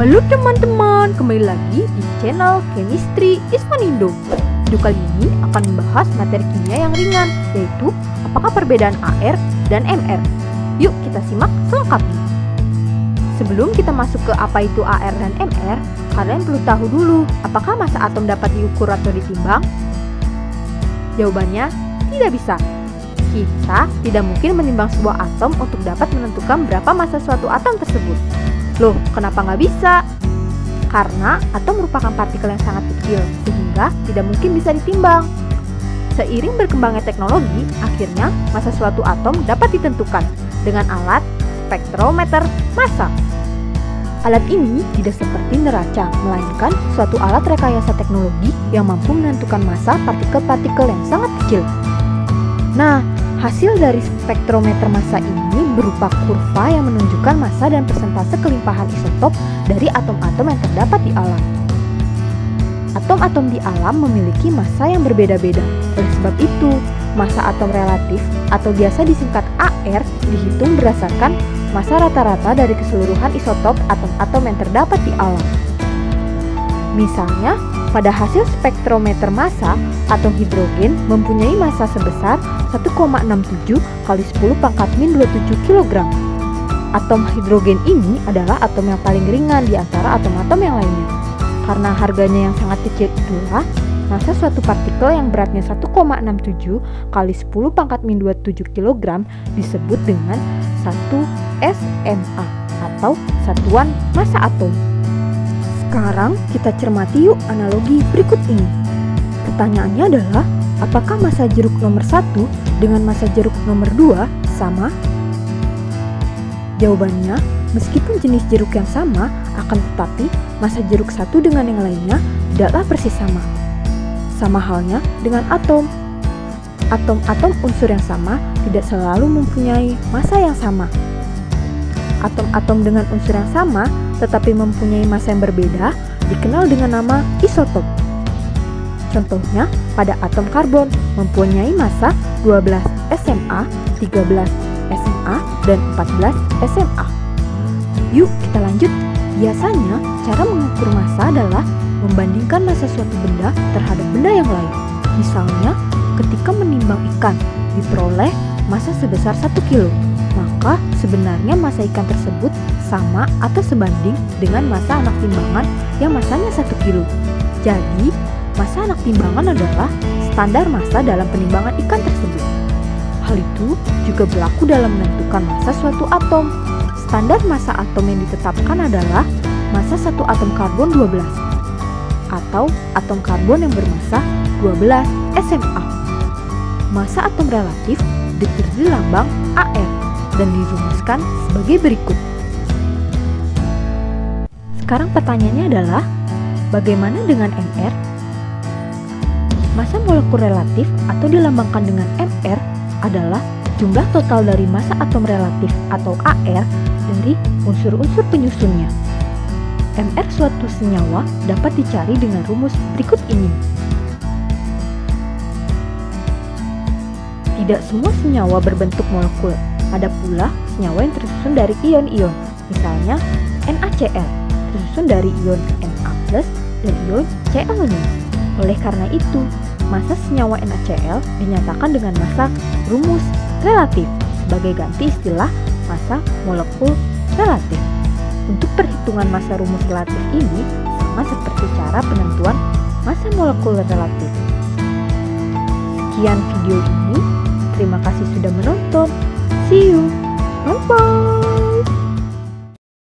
Halo teman-teman, kembali lagi di channel Chemistry is Fun Indo. Video kali ini akan membahas materi kimia yang ringan, yaitu apakah perbedaan AR dan MR. Yuk kita simak selengkapnya. Sebelum kita masuk ke apa itu AR dan MR, kalian perlu tahu dulu apakah massa atom dapat diukur atau ditimbang? Jawabannya tidak bisa. Kita tidak mungkin menimbang sebuah atom untuk dapat menentukan berapa massa suatu atom tersebut. Loh, kenapa nggak bisa? Karena atom merupakan partikel yang sangat kecil, sehingga tidak mungkin bisa ditimbang. Seiring berkembangnya teknologi, akhirnya massa suatu atom dapat ditentukan dengan alat spektrometer massa. Alat ini tidak seperti neraca, melainkan suatu alat rekayasa teknologi yang mampu menentukan massa partikel-partikel yang sangat kecil. Nah, hasil dari spektrometer massa ini berupa kurva yang menunjukkan massa dan persentase kelimpahan isotop dari atom-atom yang terdapat di alam. Atom-atom di alam memiliki massa yang berbeda-beda. Oleh sebab itu, massa atom relatif atau biasa disingkat AR dihitung berdasarkan massa rata-rata dari keseluruhan isotop atom-atom yang terdapat di alam. Misalnya, pada hasil spektrometer massa, atom hidrogen mempunyai massa sebesar 1,67 kali 10 pangkat min 27 kg. Atom hidrogen ini adalah atom yang paling ringan di antara atom-atom yang lainnya. Karena harganya yang sangat kecil itulah, massa suatu partikel yang beratnya 1,67 kali 10 pangkat min 27 kg disebut dengan 1 SMA atau satuan massa atom. Sekarang kita cermati yuk analogi berikut ini. Pertanyaannya adalah, apakah massa jeruk nomor 1 dengan massa jeruk nomor 2 sama? Jawabannya, meskipun jenis jeruk yang sama, akan tetapi massa jeruk satu dengan yang lainnya tidaklah persis sama. Sama halnya dengan atom. Atom-atom unsur yang sama tidak selalu mempunyai massa yang sama. Atom-atom dengan unsur yang sama tetapi mempunyai massa yang berbeda dikenal dengan nama isotop. Contohnya, pada atom karbon mempunyai massa 12 SMA, 13 SMA, dan 14 SMA. Yuk kita lanjut. Biasanya, cara mengukur massa adalah membandingkan massa suatu benda terhadap benda yang lain. Misalnya, ketika menimbang ikan, diperoleh massa sebesar 1 kilo. Maka sebenarnya massa ikan tersebut sama atau sebanding dengan massa anak timbangan yang massanya 1 kilo. Jadi, massa anak timbangan adalah standar massa dalam penimbangan ikan tersebut. Hal itu juga berlaku dalam menentukan massa suatu atom. Standar massa atom yang ditetapkan adalah massa satu atom karbon 12 atau atom karbon yang bermassa 12 SMA. Massa atom relatif diberi lambang AR dan dirumuskan sebagai berikut. Sekarang pertanyaannya adalah, bagaimana dengan MR? Massa molekul relatif atau dilambangkan dengan MR adalah jumlah total dari massa atom relatif atau AR dari unsur-unsur penyusunnya. MR suatu senyawa dapat dicari dengan rumus berikut ini. Tidak semua senyawa berbentuk molekul. Ada pula senyawa yang tersusun dari ion-ion, misalnya NaCl, tersusun dari ion Na+ dan ion Cl-. Oleh karena itu, massa senyawa NaCl dinyatakan dengan massa rumus relatif sebagai ganti istilah massa molekul relatif. Untuk perhitungan massa rumus relatif ini sama seperti cara penentuan massa molekul relatif. Sekian video ini, terima kasih sudah menonton. See you. Bye-bye.